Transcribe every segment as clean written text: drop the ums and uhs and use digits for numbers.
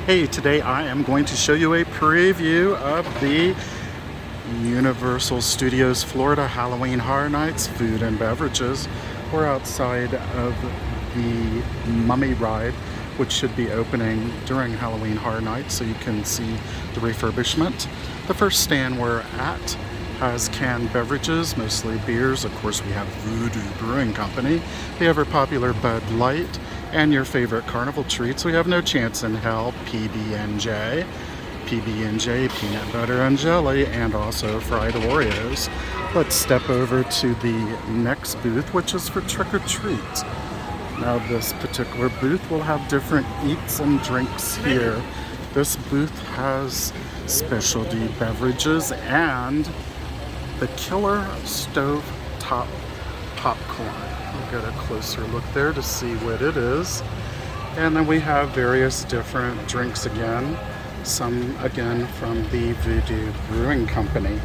Hey, today I am going to show you a preview of the Universal Studios Florida Halloween Horror Nights food and beverages. We're outside of the Mummy ride, which should be opening during Halloween Horror Nights, so you can see the refurbishment. The first stand we're at has canned beverages, mostly beers. Of course, we have Voodoo Brewing Company. They have our popular Bud Light and your favorite carnival treats. We have No Chance in Hell, PB&J, peanut butter and jelly, and also fried Oreos. Let's step over to the next booth, which is for trick or treat. Now this particular booth will have different eats and drinks here. This booth has specialty beverages and the Killer Stove Top Popcorn. We'll get a closer look there to see what it is. And then we have various different drinks again. Some again from the Voodoo Brewing Company.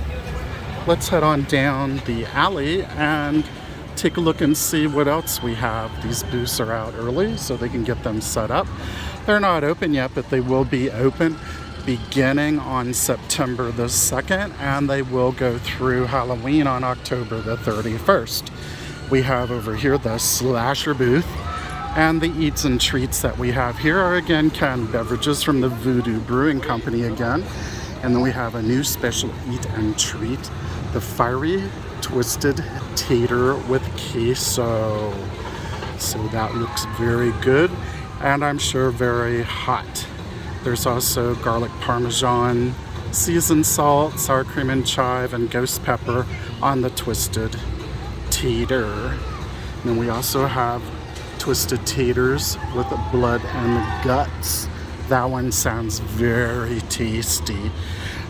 Let's head on down the alley and take a look and see what else we have. These booths are out early so they can get them set up. They're not open yet, but they will be open beginning on September the 2nd, and they will go through Halloween on October the 31st. We have over here the Slasher booth, and the eats and treats that we have here are again canned beverages from the Voodoo Brewing Company again. And then we have a new special eat and treat, the Fiery Twisted Tater with Queso. So that looks very good, and I'm sure very hot. There's also garlic parmesan, seasoned salt, sour cream and chive, and ghost pepper on the Twisted Tater. And then we also have twisted taters with blood and guts. That one sounds very tasty.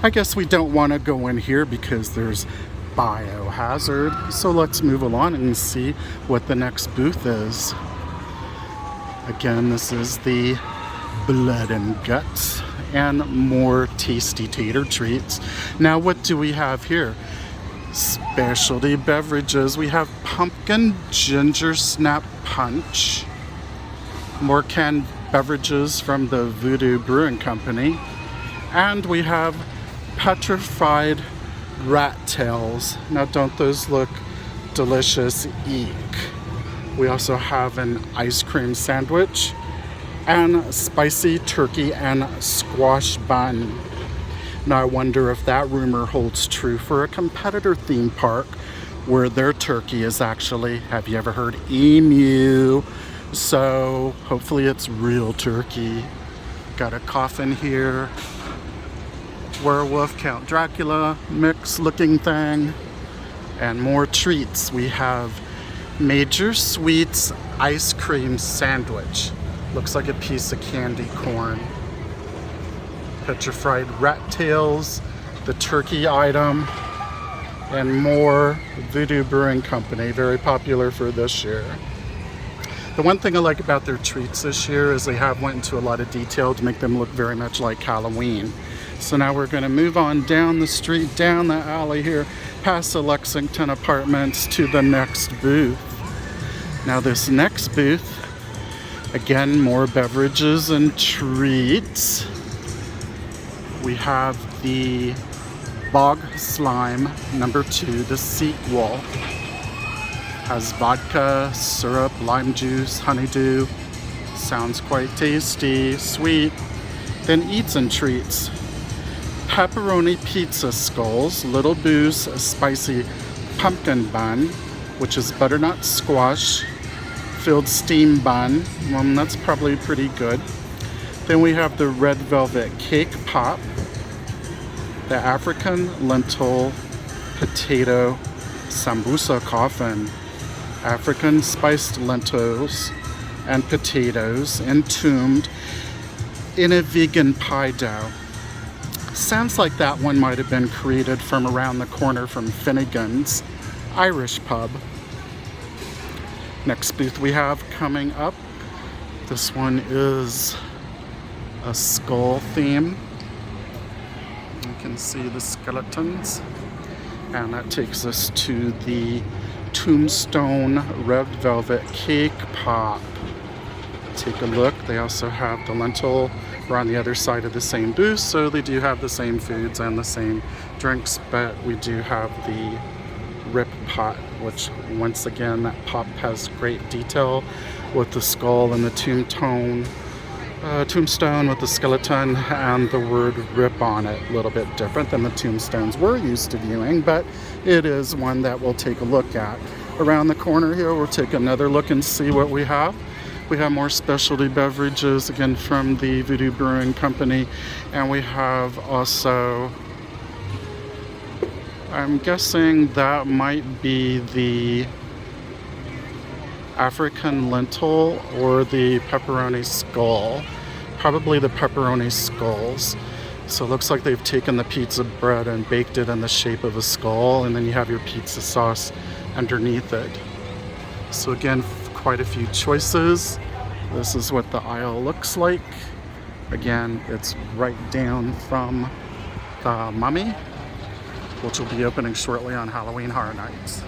I guess we don't want to go in here because there's biohazard. So let's move along and see what the next booth is. Again, this is the blood and guts and more tasty tater treats. Now what do we have here? Specialty beverages. We have pumpkin ginger snap punch, more canned beverages from the Voodoo Brewing Company, and we have petrified rat tails. Now don't those look delicious? Eek. We also have an ice cream sandwich and spicy turkey and squash bun. Now I wonder if that rumor holds true for a competitor theme park where their turkey is actually, have you ever heard, emu? So hopefully it's real turkey. Got a coffin here, werewolf, Count Dracula mix looking thing, and more treats. We have Major Sweets ice cream sandwich. Looks like a piece of candy corn. Petrified rat tails, the turkey item, and more Voodoo Brewing Company, very popular for this year. The one thing I like about their treats this year is they have went into a lot of detail to make them look very much like Halloween. So now we're going to move on down the street, down the alley here, past the Lexington Apartments to the next booth. Now this next booth, again, more beverages and treats. We have the Bog Slime #2, the sequel. Has vodka, syrup, lime juice, honeydew. Sounds quite tasty, sweet. Then eats and treats. Pepperoni pizza skulls, Little Boo's spicy pumpkin bun, which is butternut squash filled steam bun. Well, that's probably pretty good. Then we have the red velvet cake pop, the African lentil potato sambusa coffin, African spiced lentils and potatoes entombed in a vegan pie dough. Sounds like that one might have been created from around the corner from Finnegan's Irish pub. Next booth we have coming up, this one is a skull theme. You can see the skeletons, and that takes us to the Tombstone Red Velvet Cake Pop. Take a look. They also have the lentil We're on the other side of the same booth, so they do have the same foods and the same drinks, but we do have the rip pot, which once again, that pop has great detail with the skull and the tombstone with the skeleton and the word rip on it. A little bit different than the tombstones we're used to viewing, but it is one that we'll take a look at. Around the corner here, we'll take another look and see what we have. We have more specialty beverages, again from the Voodoo Brewing Company, and we have also, I'm guessing that might be the African lentil or the pepperoni skull. Probably the pepperoni skulls. So it looks like they've taken the pizza bread and baked it in the shape of a skull, and then you have your pizza sauce underneath it. So again, quite a few choices. This is what the aisle looks like. Again, it's right down from the Mummy, which will be opening shortly on Halloween Horror Nights.